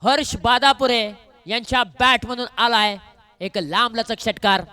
हर्ष बादापुरे यांच्या बॅट मधून आलाय एक लांबलचक षटकार।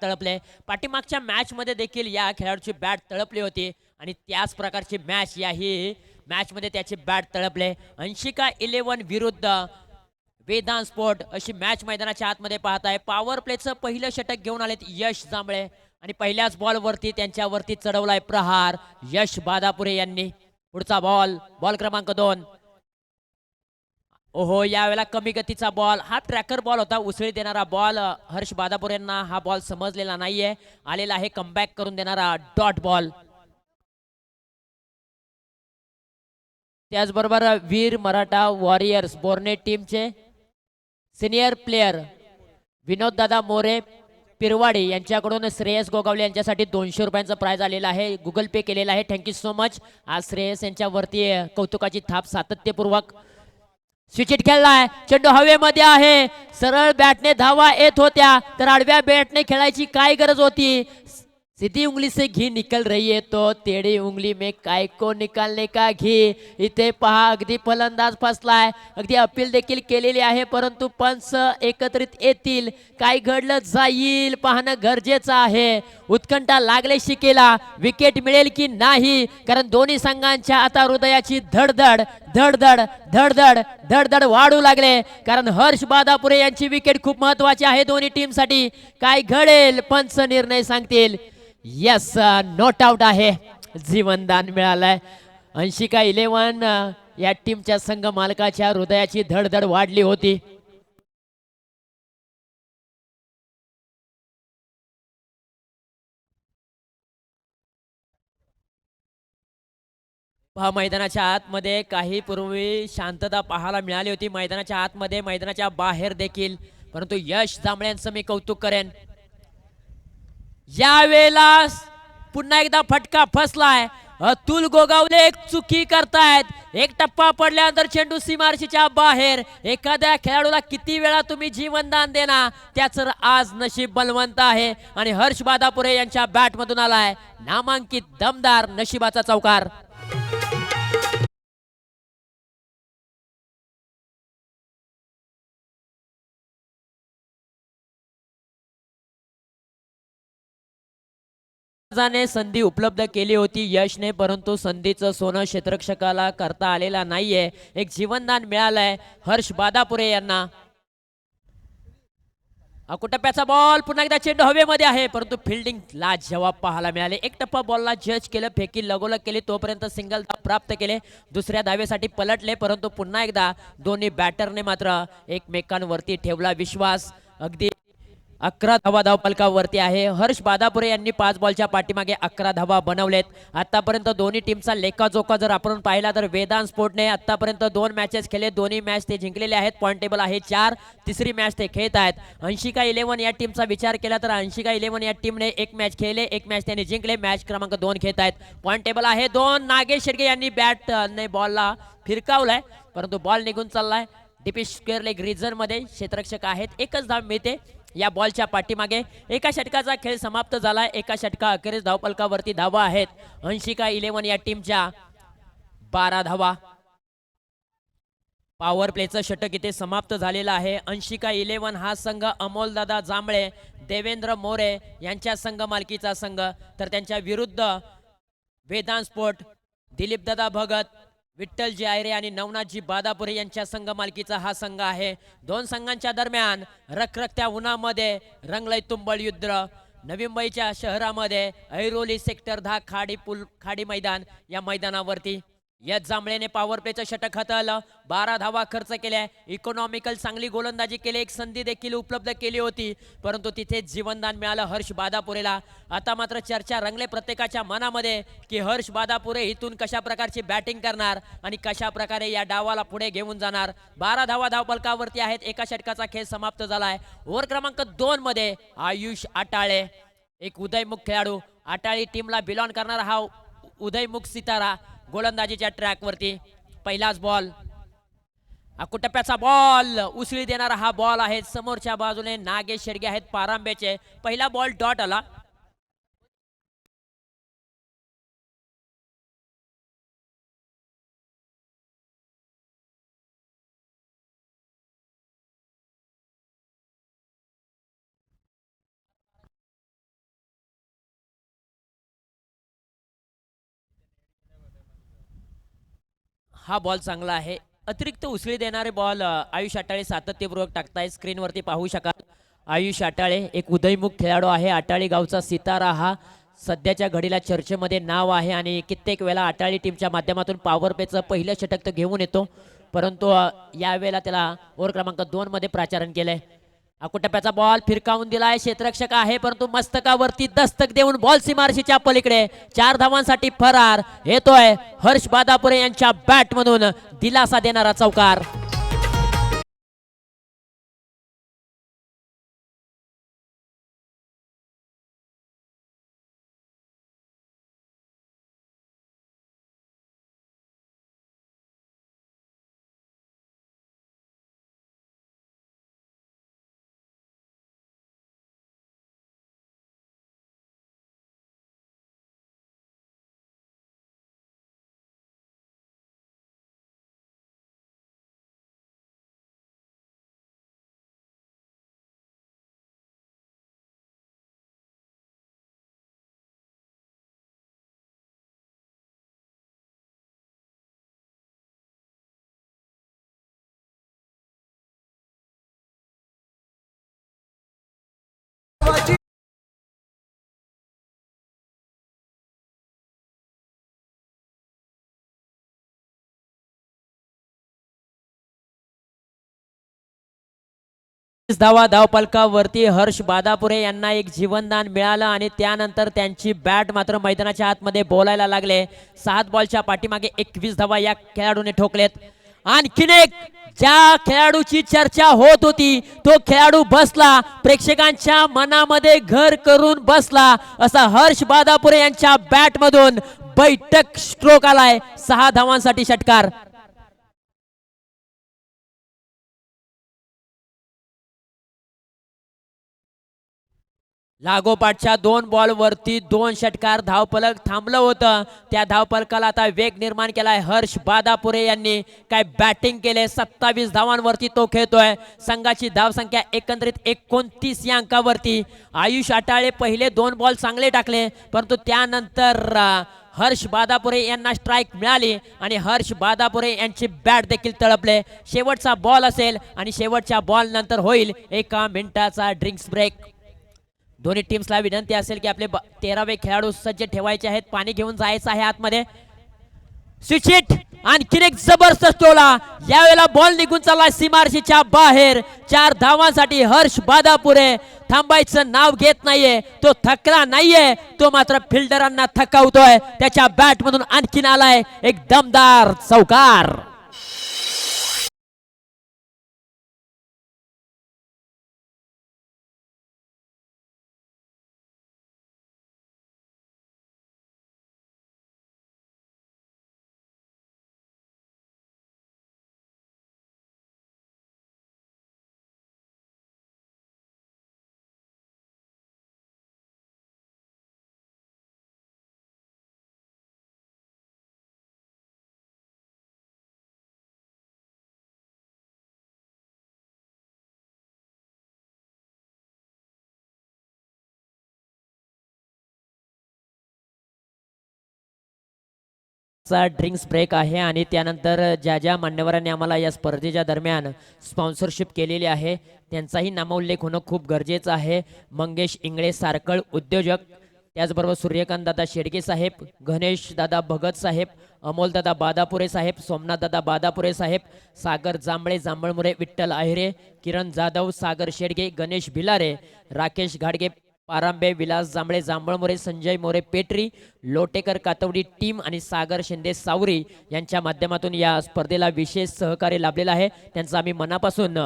तळपले पाठीमागच्या मॅच मध्ये देखील या खेळाडूची बॅट तळपली होती आणि त्याच प्रकारची मॅच याही मॅच मध्ये त्याची बॅट तळपले। अंशिका 11 विरुद्ध वेदांत स्पोर्ट अशी मॅच मैदानाच्या आतमध्ये पाहत आहे। पॉवर प्लेचं पहिलं षटक घेऊन आलेत यश जांभळे आणि पहिल्याच बॉल वरती त्यांच्यावरती चढवलाय प्रहार यश बादापुरे यांनी। पुढचा बॉल बॉल क्रमांक 2। ओहो यावेळेला कमी गतीचा बॉल, हा ट्रॅकर बॉल होता, उसळी देणारा बॉल। हर्ष बादापुरे यांना हा बॉल समजलेला नाहीये, आलेला आहे कमबॅक करून देणारा डॉट बॉल। त्याचबरोबर वीर मराठा वॉरियर्स बोर्ने टीमचे सिनियर प्लेयर विनोद दादा मोरे पिरवाडी यांच्याकडून श्रेयस गोगावले यांच्यासाठी 200 रुपयांचं प्राइज आलेलं आहे, गुगल पे केलेलं आहे। Thank you so much. आज श्रेयस यांच्यावरती कौतुकाची थाप सातत्यपूर्वक। स्विचिट खेळलाय, चेंडू हवेमध्ये आहे, सरळ बॅटने धावा येत होत्या तर आडव्या बॅटने खेळायची काय गरज होती। सीधी उंगली से घी निकल रही है तो टेढ़ी उंगली में काय को निकालने का घी। इथे पहा अगदी फलंदाज फसलाय, अगदी अपील देखील केलेली आहे, परंतु पंच एकत्रित येतील, काय घडलं जाईल पाहणं गरजेचं आहे। उत्कंठा लागले शिकेला, विकेट मिळेल की नाही, कारण दोन्ही संघांच्या आता हृदयाची धडधड धडधड धडधड धडधड वाढू लागले, कारण हर्ष बादापुरे यांची विकेट खूप महत्वाची आहे दोन्ही टीम साठी। काय घडेल पंच निर्णय सांगतील। यस नॉट आउट आहे, जीवनदान मिळालंय। अंशिका 11 या टीमच्या संघ मालकाच्या हृदयाची धडधड वाढली होती। पहा मैदानाच्या आतमध्ये काही पूर्वी शांतता पाहायला मिळाली होती मैदानाच्या आतमध्ये, मैदानाच्या बाहेर देखील, परंतु यश जांभळ्यांचं मी कौतुक करेन। यावेळेला पुन्हा एकदा फटका फसलाय, अतुल गोगावले एक चुकी करतायत, एक टप्पा पडल्यानंतर चेंडू सीमारेषेच्या बाहेर। एखाद्या खेळाडूला किती वेळा तुम्ही जीवनदान देणार, त्याचं आज नशीब बलवंत आहे आणि हर्ष बादापुरे यांच्या बॅट मधून आलाय नामांकित दमदार नशिबाचा चौकार। ने संधी उपलब्ध केली होती यशने, परंतु संधीचं सोनं क्षेत्ररक्षकाला करता आलेला नाहीये। एक जीवनदान मिळालंय हर्ष बादापुरे यांना। अकुटप्प्याचा बॉल, पुन्हा एकदा चेंडू हवेमध्ये आहे, परंतु फिल्डिंग ला जवाब पाहायला मिळाले। एक टप्पा बॉलला जज केलं, फेकी लगोलग केली, तोपर्यंत सिंगल धाव प्राप्त केले, दुसऱ्या धावेसाठी पलटले, परंतु पुन्हा एकदा दोन्ही बॅटरने मात्र एकमेकांवरती ठेवला विश्वास। अगदी 11 धावा धावफलकावरती आहे। हर्ष बादापुरे यांनी 5 बॉलच्या पाठीमागे 11 धावा बनवलेत। आतापर्यंत दोन्ही टीमचा लेखाजोखा जर आपण पाहिला तर वेदांत स्पोर्टने आतापर्यंत 2 मॅचेस खेळले, दोन्ही मॅच ते जिंकलेले आहेत, पॉईंट टेबल आहे 4, तिसरी मॅच ते खेळत आहेत। अंशिका 11 या टीमचा विचार केला तर अंशिका 11 या टीमने 1 मॅच खेळले, 1 मॅच त्यांनी जिंकले, मॅच क्रमांक 2 खेळत आहेत, पॉईंट टेबल आहे 2। नागेश शेडगे यांनी बॅटने बॉलला फिरकावलाय, परंतु बॉल निघून चाललाय डीपी स्क्वेअर लेग रिजन मध्ये, क्षेत्ररक्षक आहेत, एकच धाव मिळते या बॉलच्या पाठीमागे। एका षटकाचा खेळ समाप्त झाला, एका षटका अखेरीस धावफलकावरती धावा आहेत अंशिका 11 या टीमच्या 12 धावा। पॉवर प्लेचं षटक इथे समाप्त झालेलं आहे। अंशिका 11 हा संघ अमोलदादा जांभळे देवेंद्र मोरे यांच्या संघ मालकीचा संघ, तर त्यांच्या विरुद्ध वेदांत स्पोर्ट दिलीपदादा भगत विठ्ठलजी आयरे आणि नवनाथजी बादापुरे यांच्या संघ मालकीचा हा संघ आहे। दोन संघांच्या दरम्यान रखरखत्या उन्हामध्ये रंगलय तुंबळ युद्ध नवी मुंबईच्या शहरामध्ये ऐरोली सेक्टर 10 खाडी मैदान या मैदानावरती। या जांभळेने पॉवर प्लेचं षटक हाताळलं, 12 धावा खर्च केल्या, इकॉनॉमिकल चांगली गोलंदाजी केली, एक संधी देखील उपलब्ध केली होती, परंतु तिथे जीवनदान मिळालं हर्ष बादापुरेला. आता मात्र चर्चा रंगले प्रत्येकाच्या मनामध्ये की हर्ष बादापुरे इथून कशा प्रकारची बॅटिंग करणार आणि कशा प्रकारे या डावाला पुढे घेऊन जाणार. 12 धावा धावफलकावरती आहेत, एका षटकाचा खेळ समाप्त झालाय. ओव्हर क्रमांक 2 मध्ये आयुष आटाळे, एक उदयमुख खेळाडू, आटाळी टीमला बिलॉंग करणारा हा उदयमुख सितारा गोलंदाजीच्या ट्रॅकवरती. पहिलाच बॉल, अकुटप्प्याचा बॉल, उसळी देणारा हा बॉल आहे. समोरच्या बाजूने नागेश शेडगे आहेत पारांब्याचे. पहिला बॉल डॉट आला. हा बॉल चांगला आहे. अतिरिक्त उसळी देणारे बॉल आयुष आटाळे सातत्यपूर्वक टाकताय. स्क्रीनवरती पाहू शकाल आयुष आटाळे एक उदयमुख खेळाडू आहे. आटाळी गावचा सितारा हा सध्याच्या घडीला चर्चेमध्ये नाव आहे आणि कित्येक वेळा आटाळी टीमच्या माध्यमातून पॉवर प्लेचं पहिलं षटक तर घेऊन येतो, परंतु यावेळेला त्याला ओव्हर क्रमांक 2 मध्ये प्राचारण केलंय. अकुटप्प्याचा बॉल फिरकावून दिलाय, क्षेत्ररक्षक आहे परंतु मस्तकावरती दस्तक देऊन बॉल सीमारशीच्या पलीकडे. 4 धावांसाठी फरार येतोय हर्ष बादापुरे यांच्या बॅट मधून दिलासा देणारा चौकार. धावा धावपलकावरती हर्ष बादापुरे यांना एक जीवनदान मिळालं आणि त्यानंतर त्यांची बॅट मात्र मैदानाच्या आतमध्ये बोलायला लागले. 7 बॉलच्या पाठीमागे 21 धावा या खेळाडूने ठोकलेत. आणखीन एक ज्या खेळाडूची चर्चा होत होती तो खेळाडू बसला, प्रेक्षकांच्या मनामध्ये घर करून बसला असा हर्ष बादापुरे यांच्या बॅट मधून बैठक स्ट्रोक आलाय. 6 धावांसाठी षटकार. लागोपाठच्या 2 बॉलवरती 2 षटकार, धावफलक थांबलं होतं. त्या धावफलकाला आता वेग निर्माण केलाय हर्ष बादापुरे यांनी. काय बॅटिंग केले, 27 धावांवरती तो खेळतोय. संघाची धावसंख्या एकंदरीत 29 या अंकावरती. आयुष आटाळे पहिले 2 बॉल चांगले टाकले, परंतु त्यानंतर हर्ष बादापुरे यांना स्ट्राईक मिळाली आणि हर्ष बादापुरे यांची बॅट देखील तळपले. शेवटचा बॉल असेल आणि शेवटच्या बॉल नंतर होईल 1 मिनिटाचा ड्रिंक्स ब्रेक. दोन्ही टीम्सला विनंती असेल की आपले 13वे खेळाडू सज्ज ठेवायचे आहेत. पाणी घेऊन जायचं आहे आतमध्ये. स्विच हिट, आणखीन एक जबरदस्त टोला. यावेळेला बॉल निघून चालला सीमारशीच्या बाहेर. 4 धावांसाठी हर्ष बादापुरे थांबायचं नाव घेत नाहीये. तो थकला नाहीये, तो मात्र फिल्डरांना थकावतोय. त्याच्या बॅट मधून आणखीन आलाय एक दमदार चौकार. ड्रिंक्स ब्रेक आहे आणि त्यानंतर ज्या ज्या मान्यवरांनी आम्हाला या स्पर्धेच्या दरम्यान स्पॉन्सरशिप केलेली आहे त्यांचाही नामोल्लेख होणं खूप गरजेचं आहे. मंगेश इंगळे सारकळ उद्योजक, त्याचबरोबर सूर्यकांत दादा शेडगे साहेब, गणेश दादा भगत साहेब, अमोल दादा बादापुरे साहेब, सोमनाथ दादा बादापुरे साहेब, सागर जांभळे जांभळमुरे, विठ्ठल आहेरे, किरण जाधव, सागर शेडगे, गणेश भिलारे, राकेश घाडगे पारांबे, विलास जांभळे जांभळमुरे, संजय मोरे पेटरी, लोटेकर कातवडी टीम आणि सागर शिंदे सावरी यांच्या माध्यमातून या स्पर्धेला विशेष सहकार्य लाभलेलं आहे. त्यांचं आम्ही मनापासून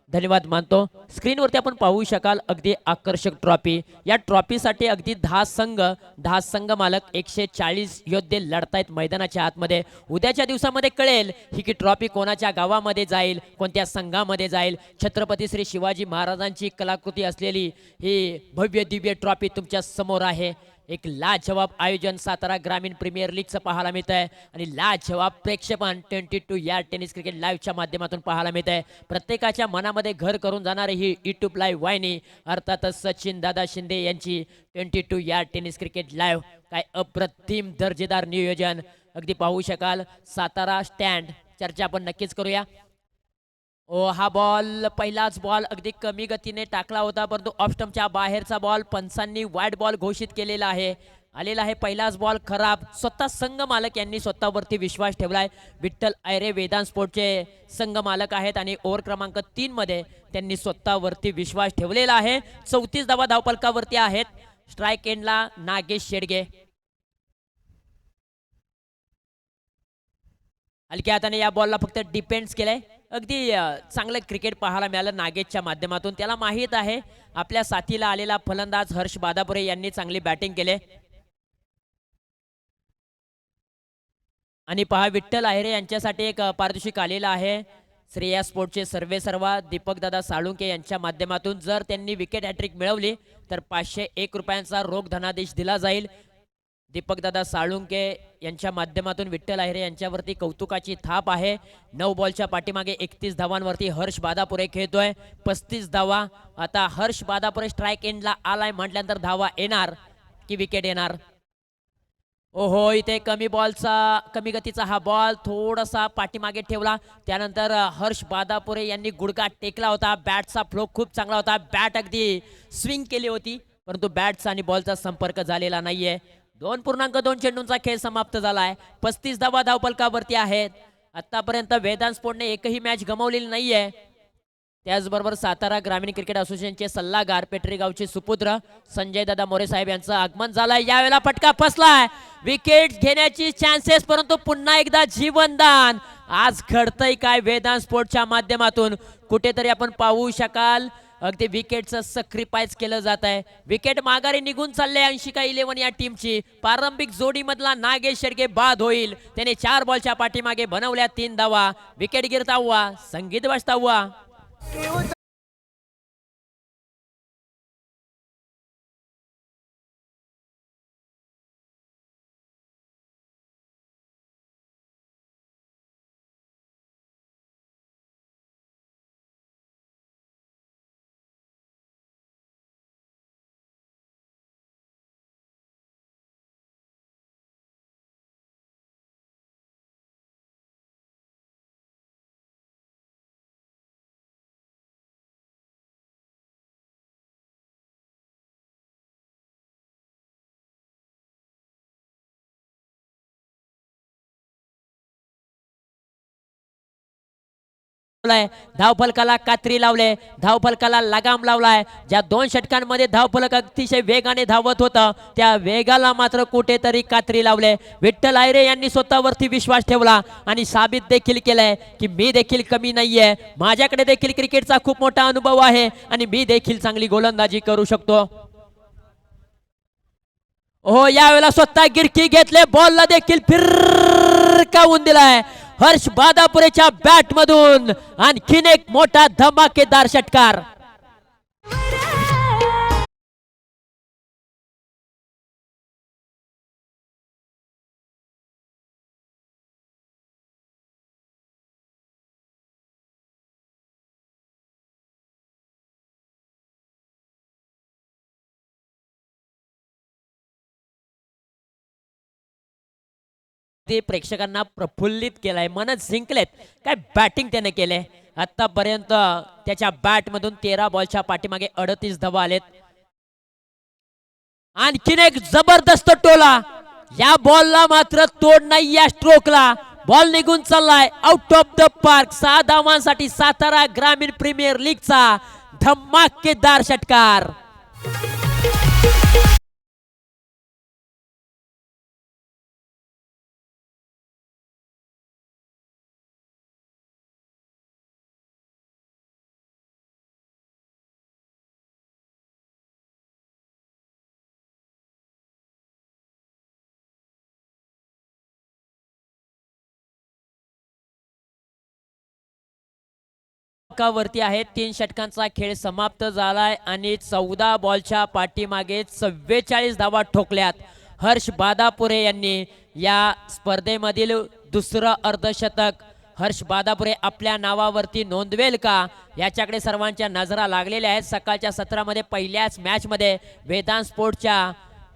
धन्यवाद मानतो. स्क्रीनवरती आपण पाहू शकाल अगदी आकर्षक ट्रॉफी. या ट्रॉफीसाठी अगदी 10 संघ मालक 140 योद्धे लढतायत मैदानाच्या आतमध्ये. उद्याच्या दिवसामध्ये कळेल ही की ट्रॉफी कोणाच्या गावामध्ये जाईल, कोणत्या संघामध्ये जाईल. छत्रपती श्री शिवाजी महाराजांची कलाकृती असलेली ही भव्य दिव्य ट्रॉफी तुमच्या समोर आहे. एक लाजवाब आयोजन सातारा ग्रामीण प्रीमियर लीगचं पाहायला मिळत आहे आणि लाजवाब प्रेक्षेपण 22 या टेनिस क्रिकेट लाईव्हच्या माध्यमातून पाहायला मिळत आहे. प्रत्येकाच्या मनामध्ये घर करून जाणारी ही यूट्यूब लाईव्ह वाहिनी अर्थातच सचिन दादा शिंदे यांची 22 या टेनिस क्रिकेट लाईव्ह. काय अप्रतिम दर्जेदार नियोजन अगदी पाहू शकाल. सातारा स्टँड चर्चा आपण नक्कीच करूया. हा बॉल पहिलाच बॉल अगदी कमी गतीने टाकला होता, परंतु ऑफ स्टंपच्या बाहेरचा बॉल पंचांनी वाईड बॉल घोषित केलेला आहे. आलेला आहे पहिलाच बॉल खराब. स्वतः संघ मालक यांनी स्वतःवरती विश्वास ठेवलाय. विठ्ठल आयरे वेदांत स्पोर्टचे संघ मालक आहेत आणि ओव्हर क्रमांक 3 मध्ये त्यांनी स्वतःवरती विश्वास ठेवलेला आहे. 34 धावा धावपलकावरती आहेत. स्ट्राईक एंडला नागेश शेडगे. हलक्या हाताने या बॉलला फक्त डिपेंड्स केलंय. अगदी चांगलं क्रिकेट पाहायला मिळालं नागेशच्या माध्यमातून. त्याला माहीत आहे आपल्या साथीला आलेला फलंदाज हर्ष बादापुरे यांनी चांगली बॅटिंग केले. आणि पहा विठ्ठल आहेरे यांच्यासाठी एक पारितोषिक आलेला आहे. श्रेया स्पोर्टचे सर्वे सर्वा दीपक दादा साळुंके यांच्या माध्यमातून जर त्यांनी विकेट हॅट्रिक मिळवली तर 501 रुपयांचा रोख धनादेश दिला जाईल. दीपकदादा साळुंके यांच्या माध्यमातून विठ्ठल आहेरे यांच्यावरती कौतुकाची थाप आहे. 9 बॉलच्या पाठीमागे 31 धावांवरती हर्ष बादापुरे खेळतोय. 35 धावा. आता हर्ष बादापुरे स्ट्राईक एंडला आलाय म्हटल्यानंतर धावा येणार की विकेट येणार. ओहो, इथे कमी गतीचा हा बॉल थोडासा पाठीमागे ठेवला. त्यानंतर हर्ष बादापुरे यांनी गुडघा टेकला होता. बॅटचा फ्लो खूप चांगला होता. बॅट अगदी स्विंग केली होती, परंतु बॅटचा आणि बॉलचा संपर्क झालेला नाहीये. 2.2 चेंडूंचा खेळ समाप्त झालाय. 35 धावा धावपलकावरती आहेत. आतापर्यंत वेदांत स्पोर्टने एकही मॅच गमावलेली नाहीये. त्याचबरोबर सातारा ग्रामीण क्रिकेट असोसिएशनचे सल्लागार पेटरी गावचे सुपुत्र संजय दादा मोरे साहेब यांचं आगमन झालंय. यावेळेला फटका फसलाय. विकेट घेण्याची चान्सेस, परंतु पुन्हा एकदा जीवनदान. आज घडतंय काय वेदांत स्पोर्टच्या माध्यमातून कुठेतरी आपण पाहू शकाल अगदी विकेटचं सॅक्रिफाईस केलं जात आहे. विकेट माघारी निघून चालले 80-11 या टीमची. प्रारंभिक जोडीमधला नागेश शेडगे बाद होईल. त्याने 4 बॉलच्या पाठीमागे बनवल्या 3 धावा. विकेट गिरता हुआ, संगीत वाजता हुआ. धावफलकाला कात्री लावले. धावफलकाला लगाम लावलाय. ज्या 2 षटकांमध्ये धावफलक अतिशय वेगाने धावत होता त्या वेगाला मात्र कुठेतरी कात्री लावले. विठ्ठल आयरे यांनी स्वतःवरती विश्वास ठेवला आणि साबित देखील केलंय की मी देखील कमी नाहीये. माझ्याकडे देखील क्रिकेटचा खूप मोठा अनुभव आहे आणि मी देखील चांगली गोलंदाजी करू शकतो. हो, यावेळेला स्वतः गिरकी घेतले. बॉलला देखील फिरकावून दिलाय. हर्ष बादापुरेच्या बॅट मधून आणखीन एक मोठा धमाकेदार षटकार. ते प्रेक्षकांना प्रफुल्लित केलाय, मनच जिंकलेत. काय बॅटिंग त्याने केले. आतापर्यंत त्याच्या बॅट मधून 13 बॉलच्या पाठीमागे 38 धावा आलेत. आणखीन एक जबरदस्त टोला. या बॉलला मात्र तोड नाही या स्ट्रोकला. बॉल निघून चाललाय आउट ऑफ द पार्क. 6 धावांसाठी सातारा ग्रामीण प्रीमियर लीगचा धमाकेदार षटकार. वरती आहे. 3 षटकांचा खेळ समाप्त झालाय आणि 14 बॉलच्या पाठीमागे 44 धावा ठोकल्यात. हर्ष बादापुरे यांनी या स्पर्धेमधील दुसरं अर्धशतक हर्ष बादापुरे आपल्या नावावरती नोंदवेल का याच्याकडे सर्वांच्या नजरा लागलेल्या आहेत. सकाळच्या सत्रामध्ये पहिल्याच मॅच मध्ये वेदांत स्पोर्टच्या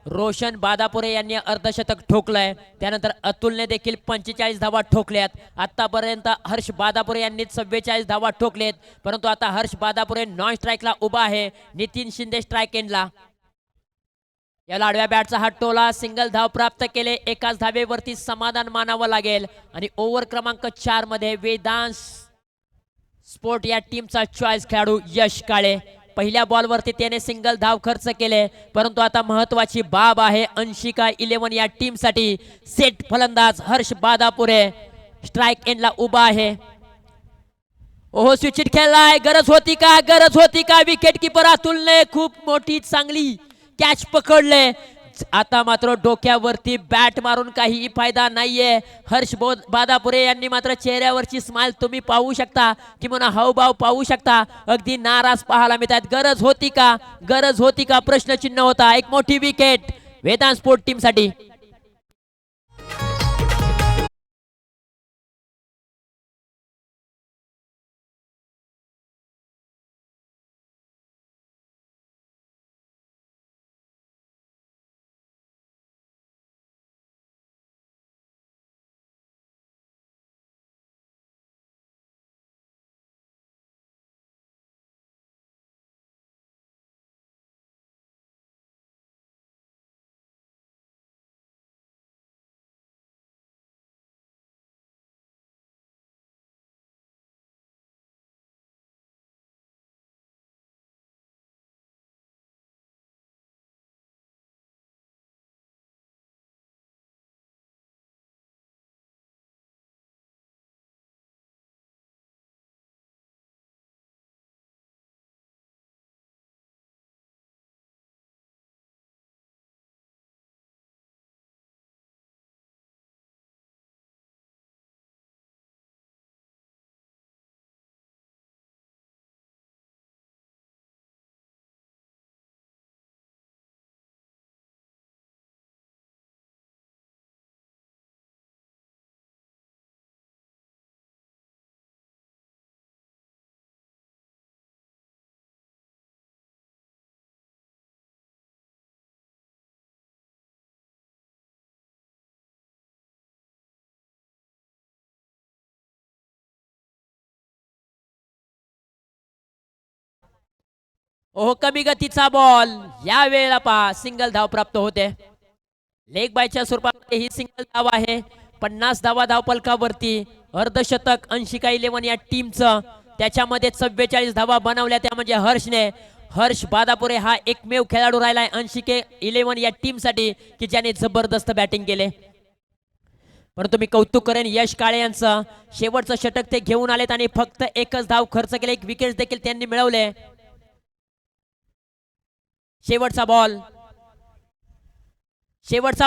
रोशन बादापुरे यांनी अर्धशतक ठोकलंय. त्यानंतर अतुलने देखील 45 धावा ठोकल्यात. आतापर्यंत हर्ष बादापुरे यांनी 44 धावा ठोकलेत. परंतु आता हर्ष बादापुरे नॉन स्ट्राईकला उभा आहे. नितीन शिंदे स्ट्राईक एंडला. या आडव्या बॅटचा हा टोला सिंगल धाव प्राप्त केले. एकाच धावेवरती समाधान मानावं लागेल. आणि ओव्हर क्रमांक 4 मध्ये वेदांत स्पोर्ट या टीमचा चॉईस खेळाडू यश काळे. पहिल्या बॉलवरती त्याने सिंगल धाव खर्च केले. परंतु आता महत्वाची बाब आहे अंशिका 11 या टीम साठी. सेट फलंदाज हर्ष बादापुरे स्ट्राईक एंडला उभा आहे. ओहो स्विचिट खेळलाय. गरज होती का? गरज होती का? विकेट किपर अतुलने खूप मोठी चांगली कॅच पकडले. आता मात्र डोक्यावरती बॅट मारून काही फायदा नाहीये. हर्ष बादापुरे यांनी मात्र चेहऱ्यावरची स्माइल तुम्ही पाहू शकता किंवा हावभाव पाहू शकता. अगदी नाराज पाहायला मिळतात. गरज होती का? गरज होती का? प्रश्नचिन्ह होता. एक मोठी विकेट वेदांत स्पोर्ट टीम साठी. ओहो कमी गतीचा बॉल. या वेळेला पहा सिंगल धाव प्राप्त होते. लेग बायच्या स्वरूपामध्ये ही सिंगल धाव आहे. 50 धावा धावपलकावरती. अर्धशतक अंशिका 11 या टीमचं. त्याच्यामध्ये 44 धावा बनवल्या त्या म्हणजे हर्षने. हर्ष बादापुरे हा एकमेव खेळाडू राहिलाय अंशिके 11 या टीम साठी की ज्याने जबरदस्त बॅटिंग केले. परंतु मी कौतुक करेन यश काळे यांचं. शेवटचं षटक ते घेऊन आलेत आणि फक्त एकच धाव खर्च केले. एक विकेट देखील त्यांनी मिळवले. शेवटचा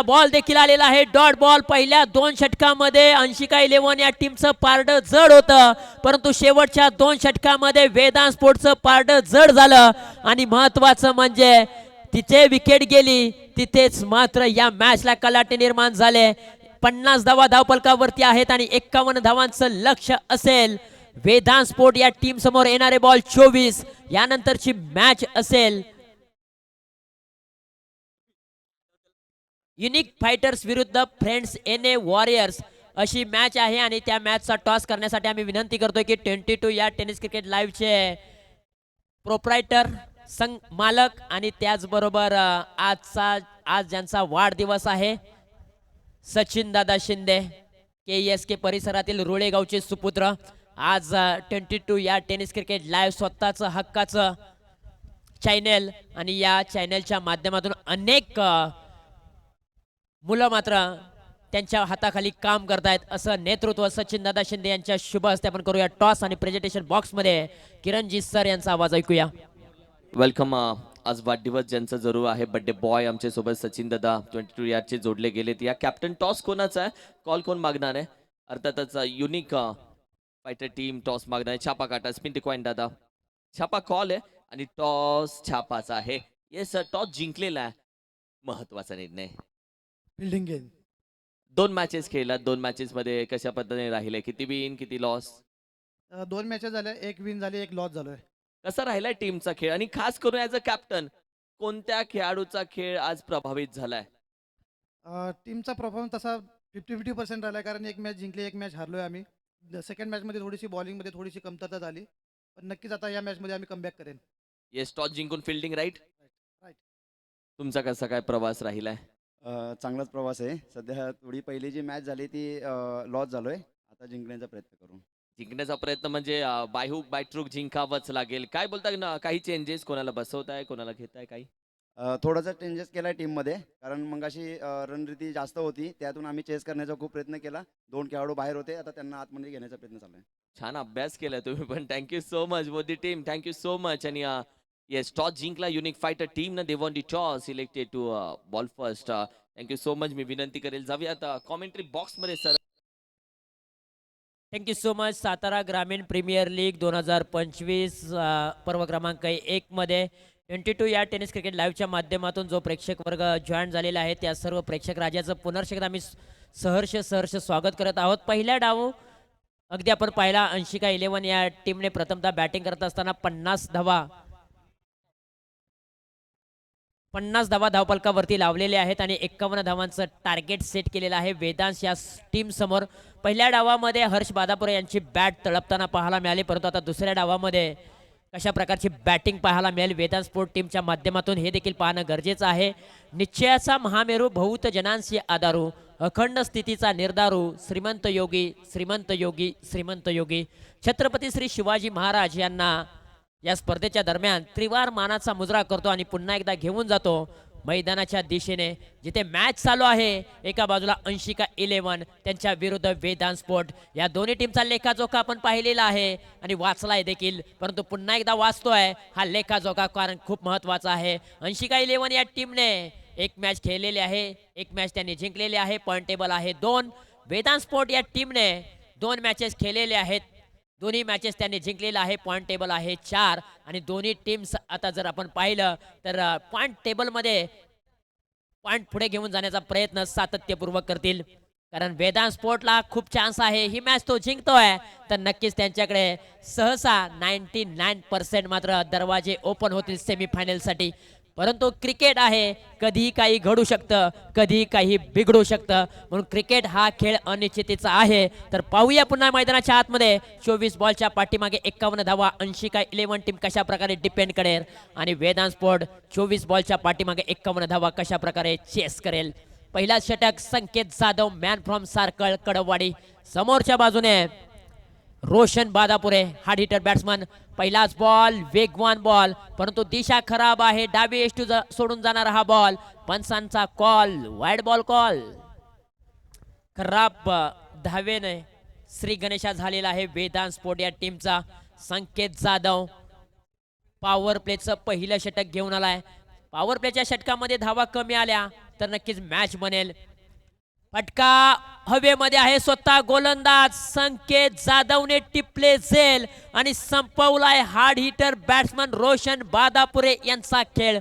बॉल देखील आलेला आहे. Dot ball. पहिल्या 2 षटकामध्ये अंशिका 11 या टीमचं पारड जड होतं. परंतु शेवटच्या 2 षटकामध्ये वेदांत स्पोर्टचं पारड जड झालं. आणि महत्वाचं म्हणजे तिथे विकेट गेली तिथेच मात्र या मॅचला कलाटे निर्माण झाले. 50 धावा धावपलकावरती आहेत आणि 51 धावांचं लक्ष असेल. वेदांत स्पोर्ट या टीम समोर येणारे बॉल 24. यानंतरची मॅच असेल युनिक फायटर्स विरुद्ध फ्रेंड्स NA वॉरियर्स अशी मॅच आहे. आणि त्या मॅचचा टॉस करण्यासाठी आम्ही विनंती करतोय की 22 या टेनिस क्रिकेट लाईव्हचे प्रोप्रायटर संघ मालक आणि त्याचबरोबर आज ज्यांचा वाढदिवस आहे सचिन दादा शिंदे के परिसरातील रुळेगावचे सुपुत्र आज 22 या टेनिस क्रिकेट लाईव्ह स्वतःचं हक्काचं चॅनल आणि या चॅनलच्या माध्यमातून अनेक मुलं मात्र त्यांच्या हाताखाली काम करतायत असं नेतृत्व सचिन दादा शिंदे यांच्या शुभ हस्ते आपण करूया. टॉस आणि प्रेझेंटेशन बॉक्स मध्ये किरणजी सर यांचा आवाज ऐकूया. वेलकम. आज वाढदिवस ज्यांचा जरूर आहे बर्थडे बॉय आमच्या सोबत सचिन दादा 22 याचे जोडले गेलेत. या कॅप्टन टॉस कोणाचा आहे, कॉल कोण मागणार आहे? अर्थातच युनिक फायटर टीम टॉस मागणार आहे. छापा काटा स्पिन द कॉइन दादा. छापा कॉल आहे आणि टॉस छापाचा आहे. येस टॉस जिंकलेला आहे. महत्वाचा निर्णय. फिल्डिंग गेम 2 मॅचेस खेळला. 2 मॅचेस मध्ये कशा पद्धतीने राहिले, किती विन किती लॉस? 2 मॅचेस झाल्या, 1 विन झाली, 1 लॉस झालोय. कसा राहिला टीमचा खेळ आणि खास करून ॲज अ कॅप्टन कोणत्या खेळाडूचा खेळ आज प्रभावित झालाय? टीमचा परफॉर्मन्स तसा 50-50% राहिला, कारण 1 मॅच जिंकली, 1 मॅच हारलोय आम्ही. सेकंड मॅचमध्ये थोडीशी बॉलिंगमध्ये थोडीशी कमतरता झाली, पण नक्कीच आता या मॅचमध्ये आम्ही कमबॅक करेन. येस टॉस जिंकून फिल्डिंग राईट. राईट. तुमचा कसा काय प्रवास राहिलाय? चांगलाच प्रवास आहे. सध्या थोडी पहिली जी मॅच झाली ती लॉस झालोय. आता जिंकण्याचा प्रयत्न करू. जिंकण्याचा प्रयत्न म्हणजे बाय हुक बाय ट्रूक जिंकावंच लागेल. काय बोलता ना, काही चेंजेस कोणाला बसवताय कोणाला घेताय काही? थोडासा चेंजेस केला टीममध्ये, कारण मग अशी रणनीती जास्त होती, त्यातून आम्ही चेस करण्याचा खूप प्रयत्न केला. 2 खेळाडू बाहेर होते, आता त्यांना आतमध्ये घेण्याचा प्रयत्न चालू आहे. छान अभ्यास केलाय तुम्ही पण. Thank you so much Modi team. Thank you so much. आणि येस टॉस जिंकला युनिक फायटर टीम ना. They won the toss selected to bowl first. Thank you so much. मी विनंती करेल जाऊया आता कॉमेंट्री बॉक्स मध्ये sir. Thank you so much. Satara ग्रामीण प्रीमियर लीग 2025 पर्व क्रमांक 1 मध्ये 22 या टेनिस क्रिकेट लाईव्हच्या माध्यमातून जो प्रेक्षक वर्ग जॉईन झालेला आहे त्या सर्व प्रेक्षक राजाचं पुनर्ष एकदा आम्ही सहर्ष स्वागत करत आहोत. पहिल्या डाव अगदी आपण पाहिला 80 या टीमने प्रथमतः बॅटिंग करत असताना 50 धावा धावपलकावरती लावलेले आहेत आणि 51 धावांचं टार्गेट सेट केलेलं आहे वेदांश या टीम समोर. पहिल्या डावामध्ये हर्ष बादापुरे यांची बॅट तळपताना पाहायला मिळाली, परंतु आता दुसऱ्या डावामध्ये कशा प्रकारची बॅटिंग पाहायला मिळेल वेदांत स्पोर्ट टीमच्या माध्यमातून हे देखील पाहणं गरजेचं आहे. निश्चयाचा महामेरू बहुत जनांशी आधारू अखंड स्थितीचा निर्धारू श्रीमंत योगी श्रीमंत योगी श्रीमंत योगी छत्रपती श्री शिवाजी महाराज यांना या स्पर्धेच्या दरम्यान त्रिवार मानाचा मुजरा करतो आणि पुन्हा एकदा घेऊन जातो मैदानाच्या दिशेने जिथे मॅच चालू आहे. एका बाजूला 80 त्यांच्या विरुद्ध वेदांत स्पोर्ट. या दोन्ही टीमचा लेखाजोखा आपण पाहिलेला आहे आणि वाचलाय देखील, परंतु पुन्हा एकदा वाचतोय हा लेखाजोखा, कारण खूप महत्वाचा आहे. 80 या टीमने 1 मॅच खेळलेली आहे, 1 मॅच त्यांनी जिंकलेली आहे. पॉइंट टेबल आहे 2. वेदांत स्पोर्ट या टीमने 2 मॅचेस खेळलेले आहेत, दोन्ही मॅचेस त्यांनी जिंकलेला आहे. पॉइंट टेबल आहे 4 आणि दोन्ही टीम्स आता जर आपण पाहिलं तर पॉइंट टेबलमध्ये पॉइंट पुढे घेऊन जाण्याचा प्रयत्न सातत्यपूर्वक करतील, कारण वेदांत स्पोर्टला खूप चान्स आहे. ही मॅच तो जिंकतोय तर नक्कीच त्यांच्याकडे सहसा 99% मात्र दरवाजे ओपन होतील सेमीफायनलसाठी. परंतु क्रिकेट आहे, कधीही काही घडू शकतं, कधीही काही बिघडू शकतं, म्हणून क्रिकेट हा खेळ अनिश्चिततेचा आहे. तर पाहूया पुन्हा मैदानाच्या आतमध्ये 24 बॉलच्या पाठीमागे 51 धावा 80 टीम कशा प्रकारे डिपेंड करेल आणि वेदांत स्पोर्ट 24 बॉलच्या पाठीमागे 51 धावा कशा प्रकारे चेस करेल. पहिला षटक संकेत जाधव मॅन फ्रॉम सारकळ कडवाडी. समोरच्या बाजूने Roshan Badapure hard hitter batsman. पहिलाच बॉल वेगवान बॉल, परंतु दिशा खराब आहे. डावी एष्टू सोडून जाणारा हा बॉल. पंचांचा कॉल वाईड बॉल कॉल. खराब धावेने श्री गणेशा झालेला आहे वेदांत स्पोर्ट या टीमचा. संकेत जाधव पॉवर प्लेचं पहिलं षटक घेऊन आलाय. पॉवर प्लेच्या षटकामध्ये धावा कमी आल्या तर नक्कीच मॅच बनेल. फटका हवेमध्ये आहे. स्वतः गोलंदाज संकेत जाधवने टिपले झेल आणि संपवलाय हार्ड हिटर बॅट्समन रोशन बादापुरे यांचा खेळ.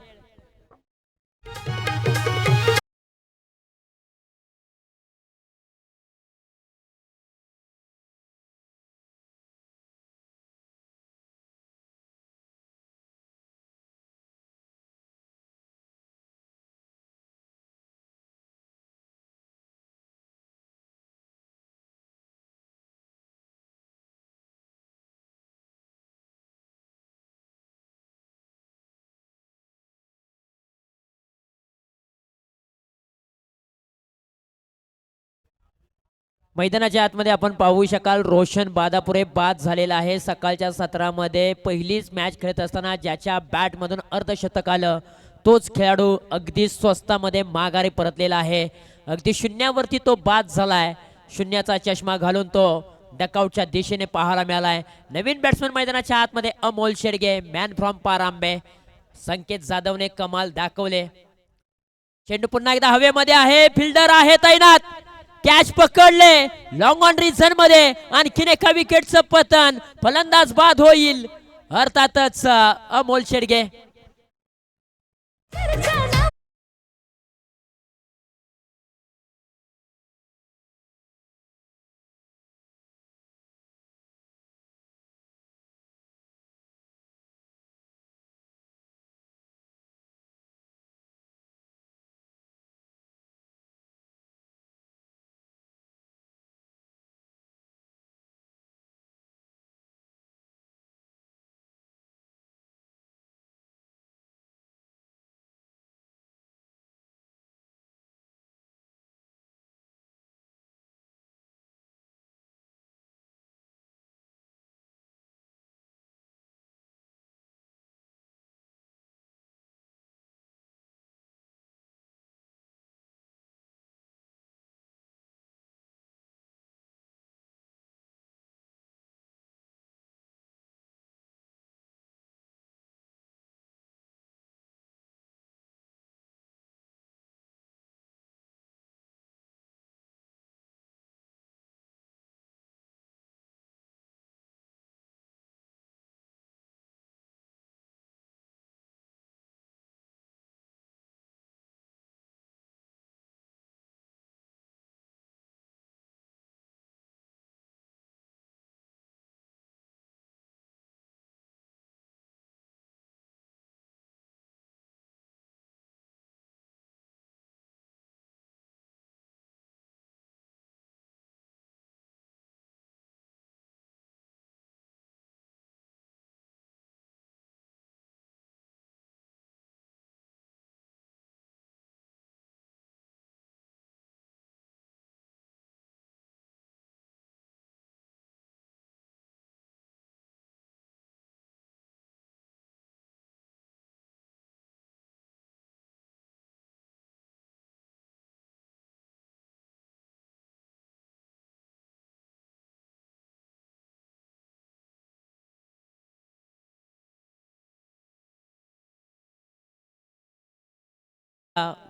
मैदानाच्या आतमध्ये आपण पाहू शकाल रोशन बादापुरे बाद झालेला आहे. सकाळच्या सत्रामध्ये पहिलीच मॅच खेळत असताना ज्याच्या बॅटमधून अर्धशतक आलं तोच खेळाडू अगदी स्वस्तामध्ये माघारी परतलेला आहे. अगदी शून्यावरती तो बाद झालाय. शून्याचा चष्मा घालून तो डकआउटच्या दिशेने पाहायला मिळालाय. नवीन बॅट्समन मैदानाच्या आतमध्ये अमोल शेडगे, मॅन फ्रॉम पारांबे. संकेत जाधवने कमाल दाखवले. चेंडू पुन्हा एकदा हवेमध्ये आहे. फिल्डर आहे तैनात. कॅच पकडले लॉंग ऑन रिझन मध्ये. आणखीन एका विकेटचं पतन. फलंदाज बाद होईल अर्थातच अमोल शेडगे.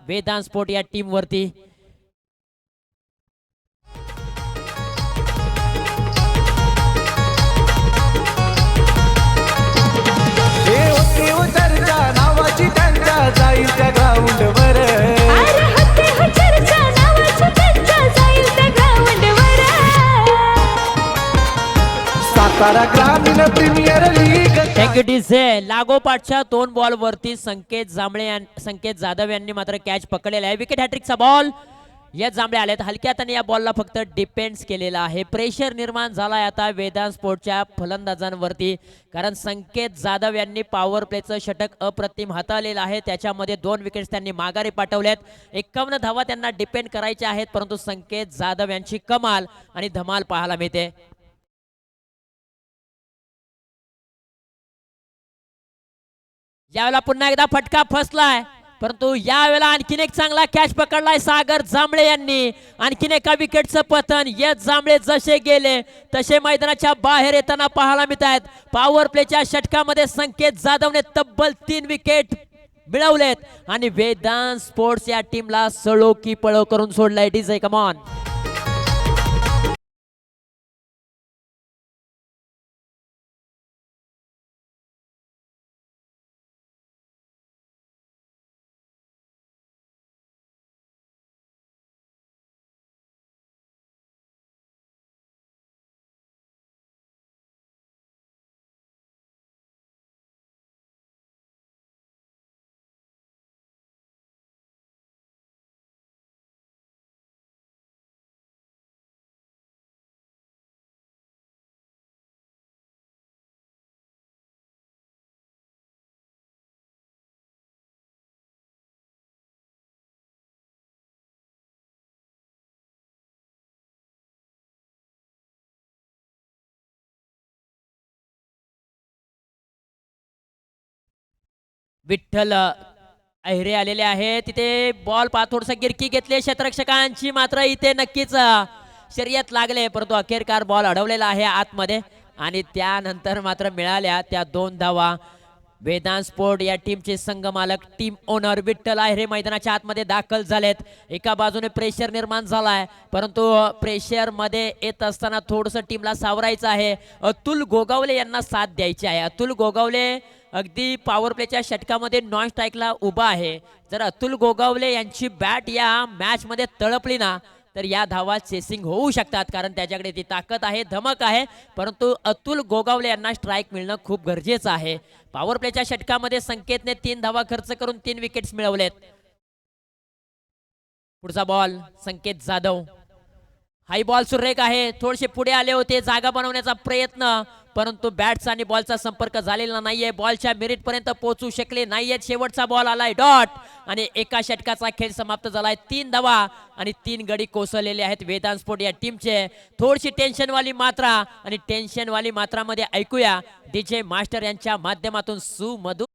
वेदांत स्पोर्ट या टीम वरती नावाची त्यांच्या जाईल त्या ग्राउंडवर. सातारा ग्रामीण प्रीमियर लीग. Thank you DJ. लागोपाठच्या 2 बॉल वरती संकेत जाधव यांनी मात्र कॅच पकडलेला आहे. विकेट हॅट्रिकचा बॉल. या जांभळे आलेत. हलक्या हाताने या बॉलला फक्त डिपेंड्स केलेला आहे. प्रेशर निर्माण झालाय आता वेदांत स्पोर्टच्या फलंदाजांवरती, कारण संकेत जाधव यांनी पॉवर प्लेचं षटक अप्रतिम हाताळलेलं आहे. त्याच्यामध्ये 2 विकेट्स त्यांनी माघारी पाठवल्यात. 51 धावा त्यांना डिपेंड करायच्या आहेत, परंतु संकेत जाधव यांची कमाल आणि धमाल पाहायला मिळते. यावेळेला पुन्हा एकदा फटका फसलाय, परंतु यावेळेला आणखीन एक चांगला कॅच पकडलाय सागर जांभळे यांनी. आणखीन एका विकेटचं पतन. यश जांभळे जसे गेले तसे मैदानाच्या बाहेर येताना पाहायला मिळत आहेत. पॉवर प्लेच्या षटकामध्ये संकेत जाधवने तब्बल 3 विकेट मिळवलेत आणि वेदांत स्पोर्ट्स या टीमला सळो की पळो करून सोडलाय. DJ come on. Vitthal Ahire आलेले आहे. तिथे बॉल थोडस गिरकी घेतली क्षेत्ररक्षकांची, मात्र इथे नक्कीच शर्यत लागले, परंतु अखेरकार बॉल अडवलेला आहे आतमध्ये आणि त्यानंतर मात्र मिळाल्या त्या 2 धावा. वेदांत स्पोर्ट या टीमचे संघ मालक, टीम ओनर विठ्ठल अहिरे मैदानाच्या आतमध्ये दाखल झालेत. एका बाजूने प्रेशर निर्माण झालाय, परंतु प्रेशर मध्ये येत असताना थोडस टीमला सावरायचं आहे. अतुल गोगावले यांना साथ द्यायची आहे. अतुल गोगावले अगदी पॉवर प्लेच्या षटकामध्ये नॉन स्ट्राईकला उभा आहे. जर अतुल गोगावले यांची बॅट या मॅच मध्ये तळपली ना, तर या धावा चेसिंग होऊ शकतात, कारण त्याच्याकडे ती ताकद आहे, धमक आहे. परंतु अतुल गोगावले यांना स्ट्राईक मिळणं खूप गरजेचं आहे. पॉवर प्लेच्या षटकामध्ये संकेतने 3 धावा खर्च करून 3 विकेट्स मिळवलेत. पुढचा बॉल संकेत जाधव. हाई बॉल सुरेख आहे. थोडेसे पुढे आले होते, जागा बनवण्याचा प्रयत्न, परंतु बॅट्स आणि बॉलचा संपर्क झालेला नाहीये. बॉलच्या मिरिट पर्यंत पोहोचू शकले नाहीयेत. शेवटचा बॉल आलाय डॉट आणि एका षटकाचा खेळ समाप्त झालाय. 3 धावा आणि 3 गडी कोसळलेले आहेत वेदांत स्पोर्ट या टीमचे. थोडीशी टेन्शनवाली मात्रा आणि टेन्शनवाली मात्रामध्ये ऐकूया डीजे मास्टर यांच्या माध्यमातून सुमधुर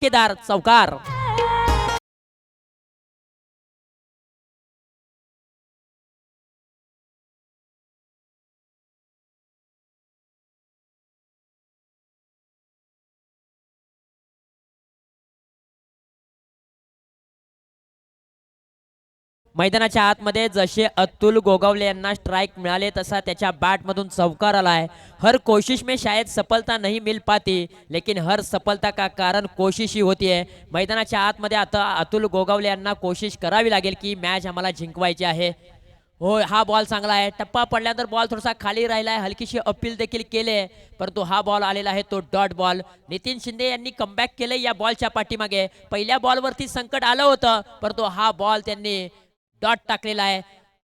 केदार चौकार. मैदानाच्या आतमध्ये जसे अतुल गोगावले यांना स्ट्राइक मिळाले, तसा त्याच्या बॅट मधून चौकार आलाय. हर कोशिश में शायद सफलता नहीं मिल पाती, लेकिन हर सफलता का कारण कोशिश ही होती है. मैदानाच्या आतमध्ये आता अतुल गोगावले यांना कोशिश करावी लागेल की मॅच आम्हाला जिंकवायची आहे. हो, हा बॉल चांगला आहे. टप्पा पडल्यानंतर बॉल थोडासा खाली राहिला आहे, हलकीशी अपील देखील केले, परंतु हा बॉल आलेला आहे तो डॉट बॉल. नितीन शिंदे यांनी कमबॅक केले या बॉलच्या पाठीमागे. पहिल्या बॉलवरती संकट आलं होतं, परंतु हा बॉल त्यांनी डॉट टाकलेला आहे.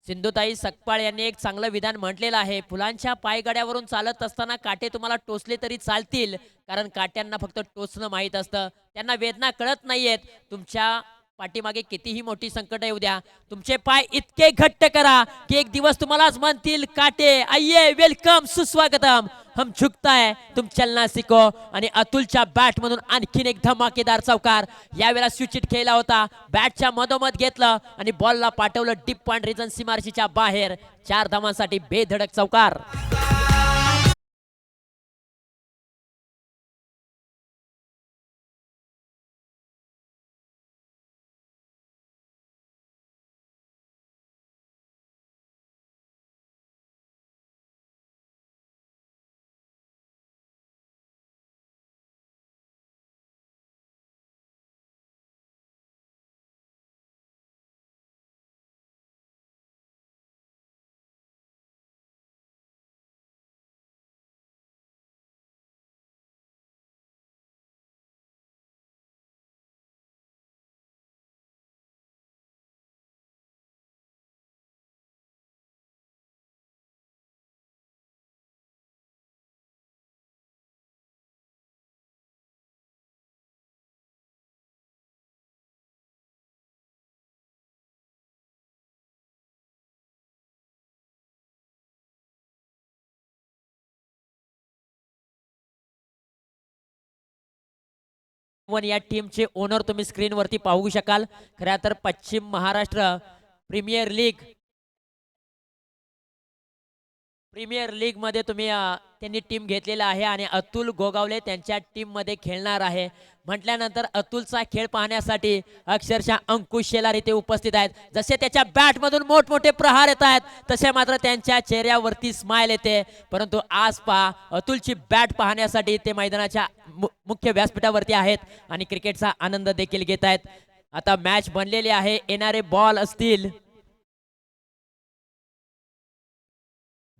सिंधुताई सकपाळ यांनी एक चांगलं विधान म्हटलेलं आहे, फुलांच्या पायगड्यावरून चालत असताना काटे तुम्हाला टोचले तरी चालतील, कारण काट्यांना फक्त टोचणं माहीत असतं, त्यांना वेदना कळत नाहीयेत. तुमच्या पाठीमागे कितीही मोठी संकट येऊ द्या, तुमचे पाय इतके घट्ट करा की एक दिवस तुम्हालाच म्हणतील काटे आइये वेलकम सुस्वागतम हम झुकता है तुम चलना सीखो. आणि अतुलच्या बॅट मधून आणखीन एक धमाकेदार चौकार. यावेळेला स्विचिट खेळला होता, बॅटच्या मधोमध घेतलं आणि बॉलला पाठवलं डीप पॉइंट रिजन सीमारेषेच्या बाहेर. 4 धावांसाठी बेधडक चौकार. वन या टीमचे ओनर तुम्ही स्क्रीनवरती पाहू शकाल. खऱ्या तर पश्चिम महाराष्ट्र प्रीमियर लीग मध्ये तुम्ही त्यांनी टीम घेतलेला आहे आणि अतुल गोगावले त्यांच्या टीम मध्ये खेळणार आहे. म्हटल्यानंतर अतुलचा खेळ पाहण्यासाठी अक्षरशः अंकुश शेलार इथे उपस्थित आहेत. जसे त्याच्या बॅट मधून मोठमोठे प्रहार येत आहेत तसे मात्र त्यांच्या चेहऱ्यावरती स्माइल येते. परंतु आज पहा अतुलची बॅट पाहण्यासाठी ते मैदानाच्या मुख्य व्यासपीठावरती आहेत आणि क्रिकेटचा आनंद देखील घेत आहेत. आता मॅच बनलेली आहे. येणारे बॉल असतील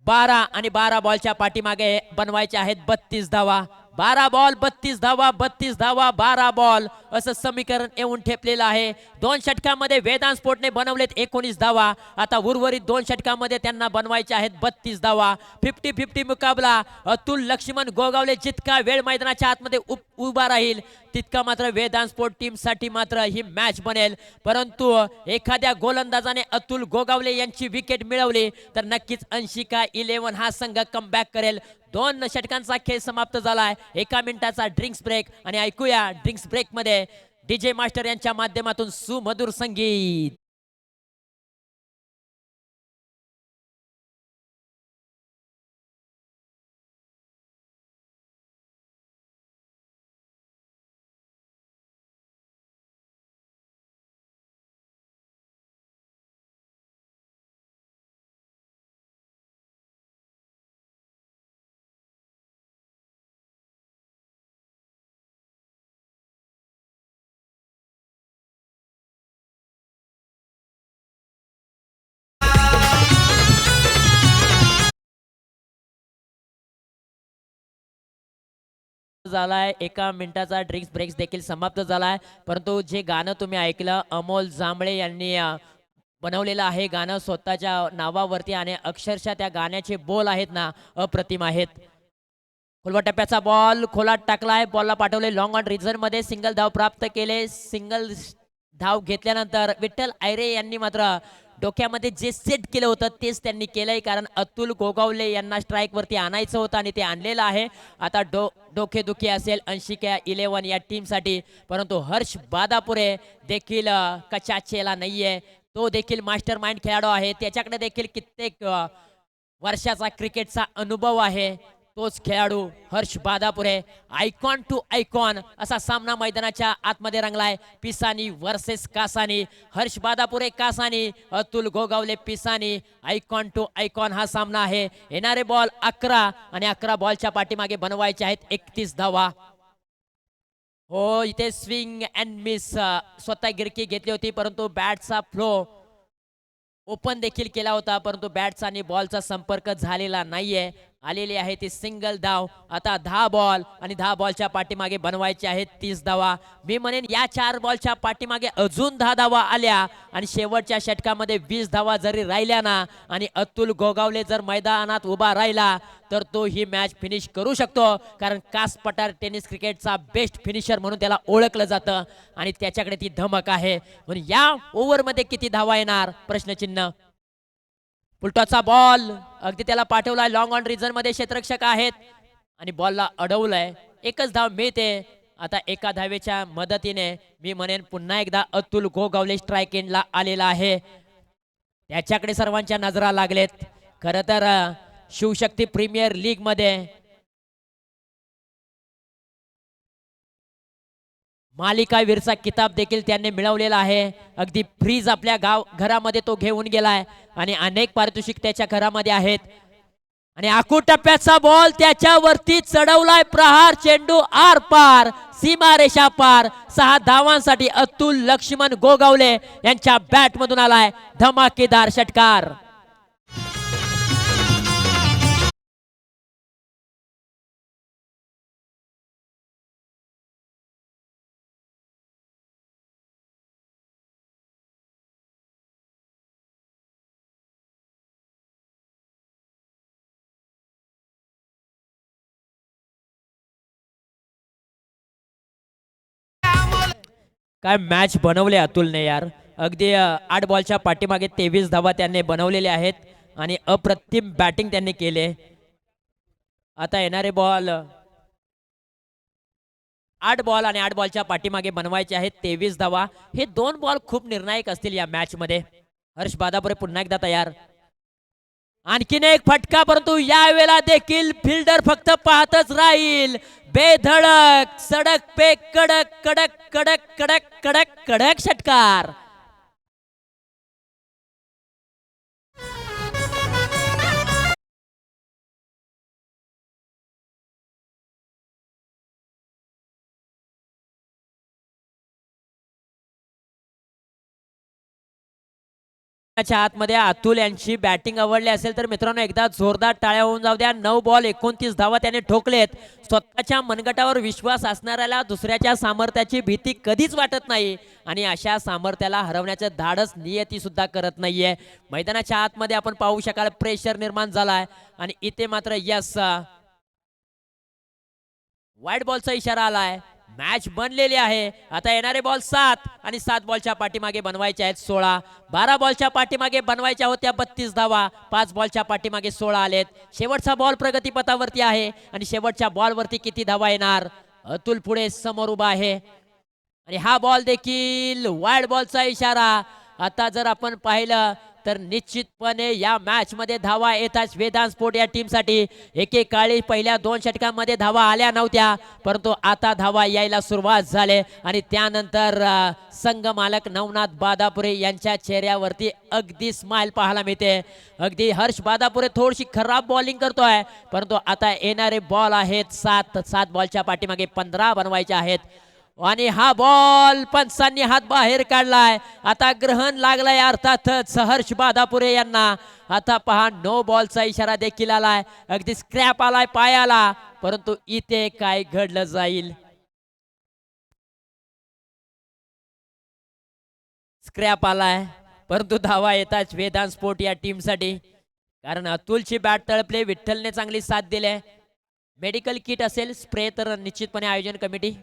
12 आणि 12 बॉलच्या पाठीमागे बनवायचे आहेत 32 धावा. 12 बॉल 32 धावा, 32 धावा 12 बॉल असं समीकरण येऊन ठेपलेलं आहे. 2 षटकामध्ये वेदांत स्पोर्टने बनवलेत 19 धावा. आता उर्वरित 2 षटकामध्ये त्यांना बनवायचे आहेत 32 धावा. 50-50 मुकाबला. अतुल लक्ष्मण गोगावले जितका वेळ मैदानाच्या आतमध्ये उभा राहील तितका मात्र वेदांत स्पोर्ट टीम साठी मात्र ही मॅच बनेल. परंतु एखाद्या गोलंदाजाने अतुल गोगावले यांची विकेट मिळवली तर नक्कीच 80 का 11 हा संघ कमबॅक करेल. 2 षटकांचा खेळ समाप्त झालाय. 1 मिनिटाचा ड्रिंक्स ब्रेक आणि ऐकूया ड्रिंक्स ब्रेक मध्ये डीजे मास्टर यांच्या माध्यमातून सुमधुर संगीत. झालाय. 1 मिनिटाचा ड्रिंक्स ब्रेक देखील समाप्त झालाय. परंतु जे गाणं तुम्ही ऐकलं अमोल जांभळे यांनी बनवलेलं आहे गाणं स्वतःच्या नावावरती आणि अक्षरशः त्या गाण्याचे बोल आहेत ना अप्रतिम आहेत. खोलवा टप्प्याचा बॉल खोलात टाकलाय. बॉलला पाठवले लॉंग ऑन रिझन मध्ये. सिंगल धाव प्राप्त केले. सिंगल धाव घेतल्यानंतर विठ्ठल आयरे यांनी मात्र डोक्यामध्ये जे सेट केलं होतं तेच त्यांनी केलंय. कारण अतुल गोगावले यांना स्ट्राईक वरती आणायचं होतं आणि ते आणलेलं आहे. आता डोकेदुखी असेल 80 का 11 या टीम साठी. परंतु हर्ष बादापुरे देखील कचाचेला नाहीये. तो देखील मास्टर माइंड खेळाडू आहे. त्याच्याकडे देखील कित्येक वर्षाचा क्रिकेटचा अनुभव आहे. तोच खेळाडू Harsh Badapure. Icon to icon असा सामना मैदानाच्या आतमध्ये रंगलाय. Pisani versus Kasani. Harsh Badapure Kasani, Atul Gogawale Pisani. Icon to icon हा सामना आहे. येणारे बॉल 11 आणि 11 बॉलच्या पाठीमागे बनवायचे आहेत 31 धावा. हो इथे स्विंग अँड मिस स्वतः गिरकी घेतली होती. परंतु बॅटचा फ्लो ओपन देखील केला होता. परंतु बॅटचा आणि बॉलचा संपर्क झालेला नाहीये. आलेली आहे ती सिंगल धाव. आता 10 बॉल आणि 10 बॉलच्या पाठीमागे बनवायचे आहेत 30 धावा. मी म्हणेन या 4 बॉलच्या पाठीमागे अजून 10 धावा आल्या आणि शेवटच्या षटकामध्ये 20 धावा जरी राहिल्या ना आणि अतुल गोगावले जर मैदानात उभा राहिला तर तो ही मॅच फिनिश करू शकतो. कारण कास पठार टेनिस क्रिकेटचा बेस्ट फिनिशर म्हणून त्याला ओळखलं जातं आणि त्याच्याकडे ती धमक आहे. म्हणून या ओव्हरमध्ये किती धावा येणार प्रश्नचिन्ह. पुलटॉचा बॉल अगदी त्याला पाठवलाय लॉंग ऑन रिझन मध्ये. क्षेत्ररक्षक आहेत आणि बॉलला अडवलंय. 1च धाव मिळते. आता 1 धावेच्या मदतीने मी म्हणेन पुन्हा एकदा अतुल गोगावले स्ट्राईक एंडला आलेला आहे. त्याच्याकडे सर्वांच्या नजरा लागलेत. खरं तर शिवशक्ती प्रीमियर लीग मध्ये मालिकावीरचा किताब देखील त्यांनी मिळवलेला आहे. अगदी फ्रीज आपल्या घरामध्ये तो घेऊन गेलाय आणि अनेक पारितोषिक त्याच्या घरामध्ये आहेत. आणि आखू टप्प्याचा बॉल त्याच्यावरती चढवलाय. प्रहार चेंडू आर पार सीमारेषा पार. 6 धावांसाठी अतुल लक्ष्मण गोगावले यांच्या बॅट मधून आलाय धमाकेदार षटकार. काय मॅच बनवले अतुलने यार. अगदी 8 बॉलच्या पाठीमागे 23 धावा त्यांनी बनवलेले आहेत आणि अप्रतिम बॅटिंग त्यांनी केले. आता येणारे बॉल 8 बॉल आणि 8 बॉलच्या पाठीमागे बनवायचे आहेत 23 धावा. हे 2 बॉल खूप निर्णायक असतील या मॅच मध्ये. हर्ष बादापुरे पुन्हा एकदा तयार. आणखीन एक फटका, परंतु यावेळेला देखील फिल्डर फक्त पाहतच राहील. बेधडक सडक पे कडक कडक कडक कडक कडक कडक षटकार. च्या आतमध्ये अतुल यांची बॅटिंग आवडली असेल तर मित्रांनो एकदा जोरदार टाळ्या होऊन जाऊ द्या. 9 बॉल 29 धावा त्याने ठोकलेत. स्वतःच्या मनगटावर विश्वास असणाऱ्याला दुसऱ्याच्या सामर्थ्याची भीती कधीच वाटत नाही आणि अशा सामर्थ्याला हरवण्याचं धाडस नियती सुद्धा करत नाहीये. मैदानाच्या आतमध्ये आपण पाहू शकाल प्रेशर निर्माण झालाय आणि इथे मात्र यस वाईट बॉलचा इशारा आलाय. मॅच बनलेली आहे. आता येणारे बॉल 7 आणि 7 बॉलच्या पाठीमागे बनवायचे आहेत 16. 12 बॉलच्या पाठीमागे बनवायच्या होत्या 32 धावा. 5 बॉलच्या पाठीमागे 16 आलेत. शेवटचा बॉल प्रगतीपथावरती आहे आणि शेवटच्या बॉलवरती किती धावा येणार. अतुल पुढे समोर उभा आहे आणि हा बॉल देखील वाईड बॉलचा इशारा. आता जर आपण पाहिलं तर निश्चितपणे या मॅच मध्ये धावा येतात वेदांत स्पोर्ट या टीमसाठी. एकेकाळी पहिल्या 2 षटकांमध्ये धावा आल्या नव्हत्या, परंतु आता धावा यायला सुरुवात झाली आणि त्यानंतर संघ मालक नवनाथ बादापुरे यांच्या चेहऱ्यावरती अगदी स्माइल पाहायला मिळते. अगदी हर्ष बादापुरे थोडीशी खराब बॉलिंग करतोय, परंतु आता येणारे बॉल आहेत 7 बॉलच्या पाठीमागे 15 बनवायचे आहेत आणि हा बॉल पंचांनी हात बाहेर काढलाय. आता ग्रहण लागलाय अर्थातच हर्ष बादापुरे यांना. आता पहा 9 बॉलचा इशारा देखील आलाय. अगदी स्क्रॅप आलाय पायाला, परंतु इथे काय घडलं जाईल. स्क्रॅप आलाय परंतु धावा येतात वेदांत स्पोर्ट या टीमसाठी. कारण अतुलची बॅट तळपले, विठ्ठलने चांगली साथ दिली. मेडिकल किट असेल, स्प्रे तर निश्चितपणे आयोजन कमिटी.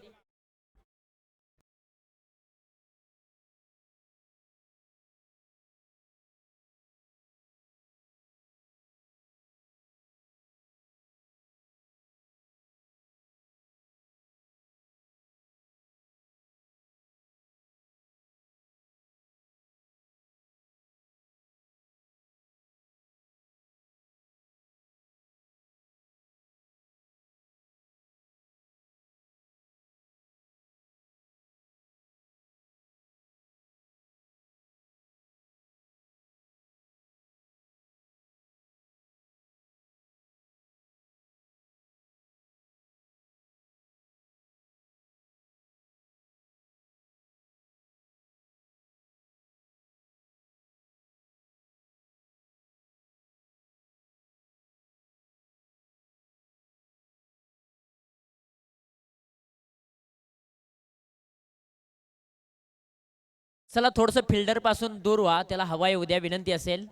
चला थोडंसं फिल्डर पासून दूर व्हा, त्याला हवा येऊ द्या विनंती असेल.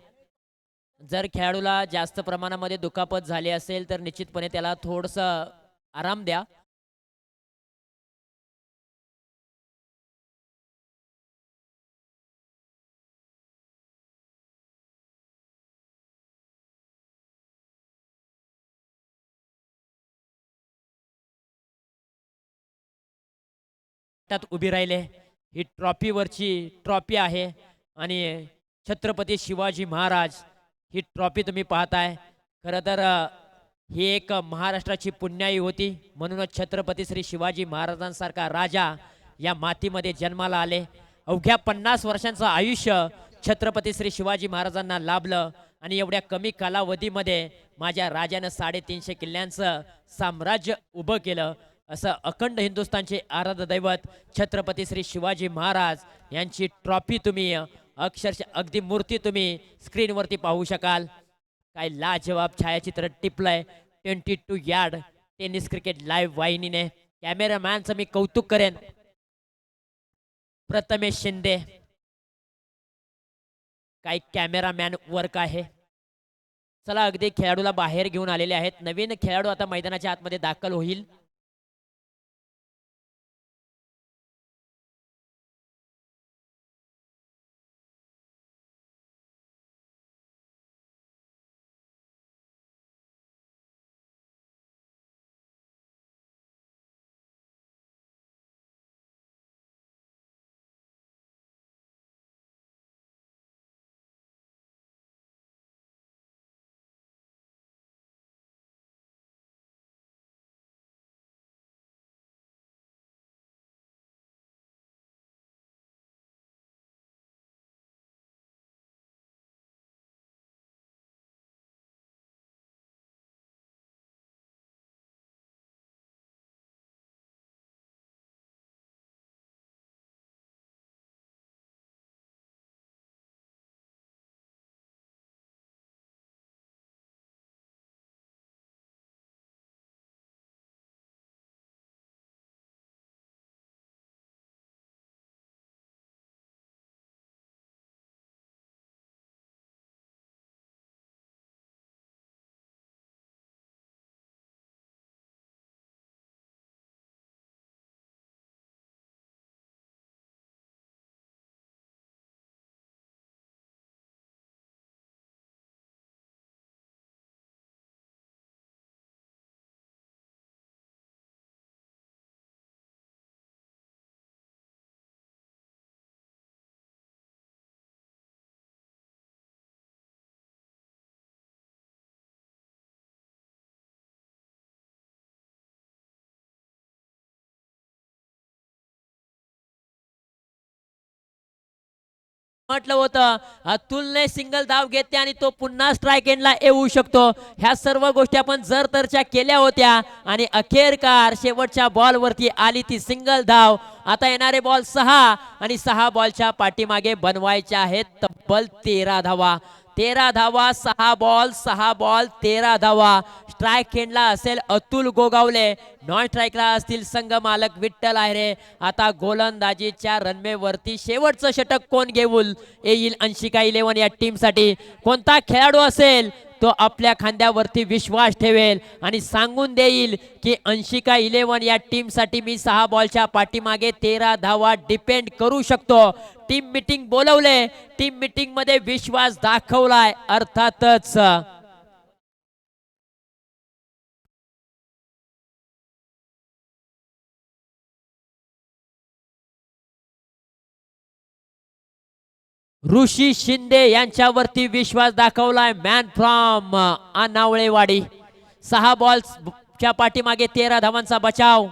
जर खेळाडूला जास्त प्रमाणामध्ये दुखापत झाली असेल तर निश्चितपणे त्याला थोडंसं आराम द्या. त्यात उभी राहिले. ही ट्रॉफीवरची ट्रॉफी आहे आणि छत्रपती शिवाजी महाराज ही ट्रॉफी तुम्ही पाहताय. खरं तर ही एक महाराष्ट्राची पुण्याई होती, म्हणूनच छत्रपती श्री शिवाजी महाराजांसारखा राजा या मातीमध्ये जन्माला आले. अवघ्या 50 वर्षांचं आयुष्य छत्रपती श्री शिवाजी महाराजांना लाभलं आणि एवढ्या कमी कालावधीमध्ये माझ्या राजानं 350 किल्ल्यांचं साम्राज्य उभं केलं. असं अखंड हिंदुस्थानचे आराध्य दैवत छत्रपती श्री शिवाजी महाराज यांची ट्रॉफी तुम्ही अक्षरशः अगदी मूर्ती तुम्ही स्क्रीनवरती पाहू शकाल. काय लाजवाब छायाचित्र टिपलंय 22 यार्ड टेनिस क्रिकेट लाईव्ह वाहिनीने. कॅमेरामॅनचं मी कौतुक करेन, प्रथमेश शिंदे. काय कॅमेरामॅन वर्क आहे. चला अगदी खेळाडूला बाहेर घेऊन आलेले आहेत. नवीन खेळाडू आता मैदानाच्या आतमध्ये दाखल होईल. म्हटलं होतं अतुलने सिंगल धाव घेतली आणि तो पुन्हा स्ट्राईक एंडला येऊ शकतो. ह्या सर्व गोष्टी आपण जर तरच्या केल्या होत्या आणि अखेरकार शेवटच्या बॉलवरती आली ती सिंगल धाव. आता येणारे बॉल 6 आणि 6 बॉलच्या पाठीमागे बनवायचे आहेत तब्बल 13 धावा. 13 धावा, 6 बॉल 13 धावा. स्ट्राईक एंडला असेल अतुल गोगावले, नॉन स्ट्राईकला असतील संघ मालक विठ्ठल आहेरे. आता गोलंदाजीच्या रनवेवरती शेवटचं षटक कोण घेऊन येईल अंशिका 11 या टीमसाठी. कोणता खेळाडू असेल तो आपल्या खांद्यावरती विश्वास ठेवेल आणि सांगून देईल की अंशिका 11 या टीमसाठी मी 6 बॉलच्या पाठीमागे 13 धावा डिपेंड करू शकतो. टीम मीटिंग बोलवले, टीम मीटिंग मध्ये विश्वास दाखवलाय. अर्थातच ऋषी शिंदे यांच्यावरती विश्वास दाखवलाय. Man from अनावळेवाडी. 6 बॉल्सच्या पाठीमागे 13 धावांचा बचाव.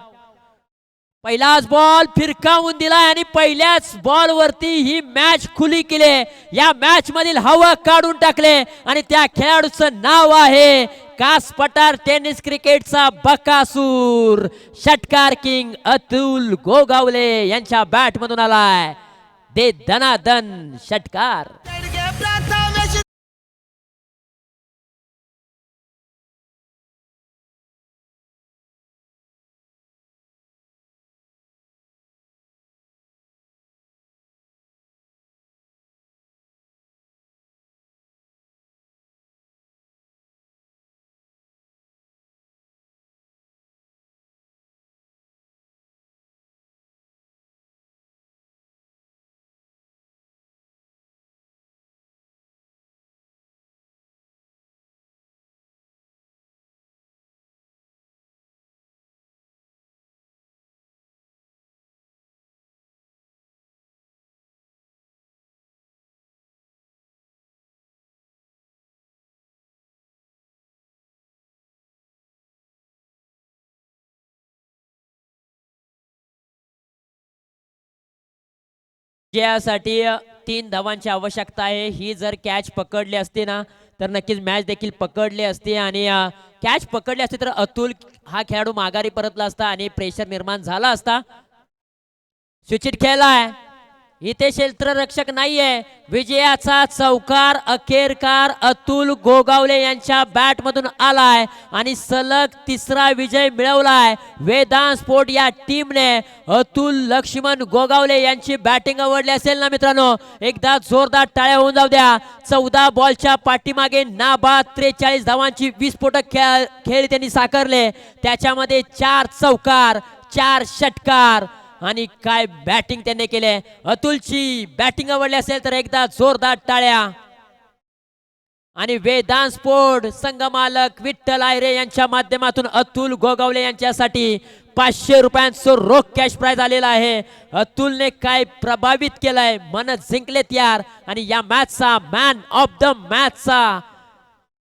पहिलाच बॉल फिरकावून दिलाय आणि पहिल्याच बॉल वरती ही मॅच खुली केली. या मॅच मधील हवा काढून टाकले आणि त्या खेळाडूचं नाव आहे कास पठार टेनिस क्रिकेटचा बकासूर. षटकार किंग अतुल गोगावले यांच्या बॅट मधून आलाय. दे दनादन षटकार. विजयासाठी 3 धावांची आवश्यकता आहे. ही जर कॅच पकडली असते ना तर नक्कीच मॅच देखील पकडली असते आणि कॅच पकडली असते तर अतुल हा खेळाडू माघारी परतला असता आणि प्रेशर निर्माण झाला असता. स्विचिट खेळलाय. इथे क्षेत्ररक्षक नाहीये. विजयाचा चौकार अखेरकार अतुल गोगावले यांच्या बॅट मधून आलाय आणि सलग 3रा विजय मिळवलाय. वेदांत स्पोर्ट या टीमने अतुल लक्ष्मण गोगावले यांची बॅटिंग आवडली असेल ना मित्रांनो, एकदा जोरदार टाळ्या होऊन जाऊ द्या. 14 बॉलच्या पाठीमागे नाबाद 43 धावांची विस्फोटक खेळ त्यांनी साकारले. त्याच्यामध्ये 4 चौकार, 4 षटकार आणि काय बॅटिंग त्यांनी केले. अतुलची बॅटिंग आवडली असेल तर एकदा जोरदार टाळ्या. आणि वेदांत स्पोर्ट संघ मालक विठ्ठल आयरे यांच्या माध्यमातून अतुल गोगावले यांच्यासाठी 500 रुपयांचं रोख कॅश प्राइज आलेला आहे. अतुलने काय प्रभावित केलंय, मन जिंकलेत यार. आणि या मॅचचा मॅन ऑफ द मॅचचा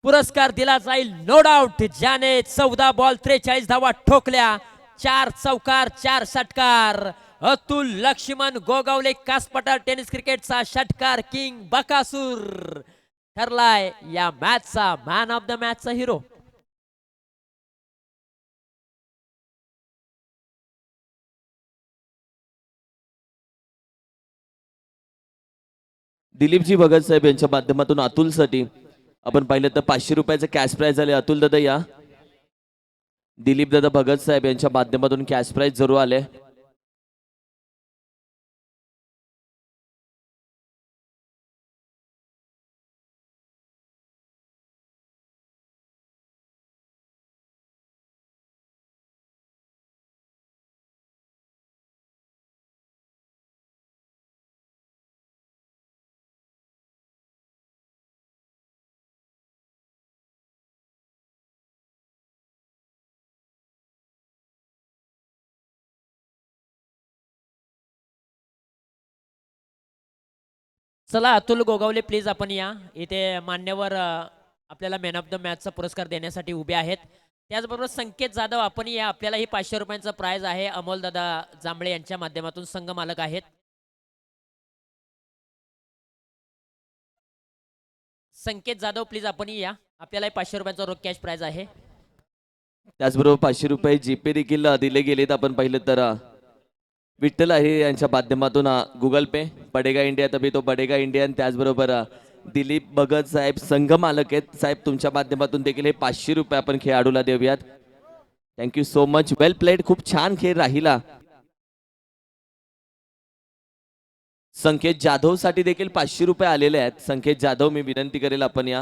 पुरस्कार दिला जाईल नो डाऊट, ज्याने 14 बॉल 43 धावा ठोकल्या, 4 चौकार, 4 षटकार. अतुल लक्ष्मण गोगावले कास पठार टेनिस क्रिकेटचा षटकार किंग बकासूर ठरलाय या मॅचचा man of the मॅचचा hero. Dilip ji Bhagat साहेब यांच्या माध्यमातून अतुलसाठी आपण पाहिलं तर 500 रुपयाचं कॅश प्राइज आले. अतुल दादा या. दिलीप दादा भगत साहेब यांच्या माध्यमातून कॅश प्राइज जरूर आले. चला अतुल गोगावले प्लीज आपण या. इथे मान्यवर आपल्याला मॅन ऑफ द मॅचचा पुरस्कार देण्यासाठी उभे आहेत. त्याचबरोबर संकेत जाधव आपण या. आपल्याला ही 500 रुपयांचा प्राइज आहे. अमोल दादा जांभळे यांच्या माध्यमातून संघ मालक आहेत. संकेत जाधव प्लीज आपण या, आपल्याला 500 रुपयांचा रोख कॅश प्राइज आहे. त्याचबरोबर 500 रुपये जीपे देखील दिले गेलेत. आपण पाहिलं तर विठ्ठल आहे यांच्या माध्यमातून गुगल पे पडेगा इंडिया तभी तो बडेगा इंडिया. आणि त्याचबरोबर दिलीप भगत साहेब संघ मालक आहेत. साहेब तुमच्या माध्यमातून देखील हे 500 रुपये आपण खेळाडूला देऊयात. Thank you so much. Well played. खूप छान खेळ राहिला. संकेत जाधव साठी देखील 500 रुपये आलेले आहेत. संकेत जाधव मी विनंती करेल आपण या.